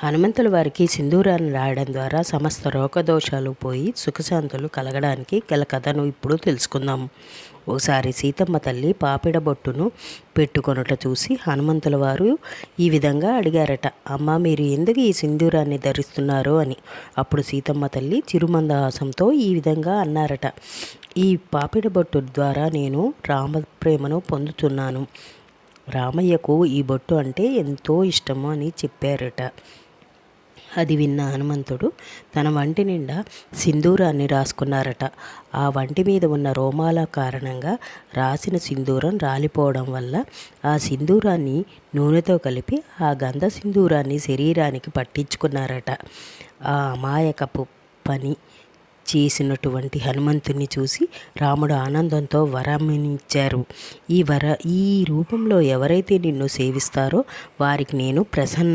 హనుమంతుల వారికి సింధూరాన్ని రాయడం ద్వారా సమస్త రోగదోషాలు పోయి సుఖశాంతులు కలగడానికి గల కథను ఇప్పుడు తెలుసుకుందాం. ఓసారి సీతమ్మ తల్లి పాపిడ బొట్టును పెట్టుకొనుట చూసి హనుమంతుల వారు ఈ విధంగా అడిగారట, అమ్మ మీరు ఎందుకు ఈ సింధూరాన్ని ధరిస్తున్నారో అని. అప్పుడు సీతమ్మ తల్లి చిరుమందహాసంతో ఈ విధంగా అన్నారట, ఈ పాపిడ బొట్టు ద్వారా నేను రామప్రేమను పొందుతున్నాను. రామయ్యకు ఈ బొట్టు అంటే ఎంతో ఇష్టము అని చెప్పారట. అది విన్న హనుమంతుడు తన వంటి నిండా సింధూరాన్ని రాసుకున్నారట. ఆ వంటి మీద ఉన్న రోమాల కారణంగా రాసిన సింధూరం రాలిపోవడం వల్ల ఆ సింధూరాన్ని నూనెతో కలిపి ఆ గంధ సింధూరాన్ని శరీరానికి పట్టించుకున్నారట. ఆ అమాయకపు పని చేసినటువంటి హనుమంతుని చూసి రాముడు ఆనందంతో వరమిచ్చారు. ఈ రూపంలో ఎవరైతే నిన్ను సేవిస్తారో వారికి నేను ప్రసన్న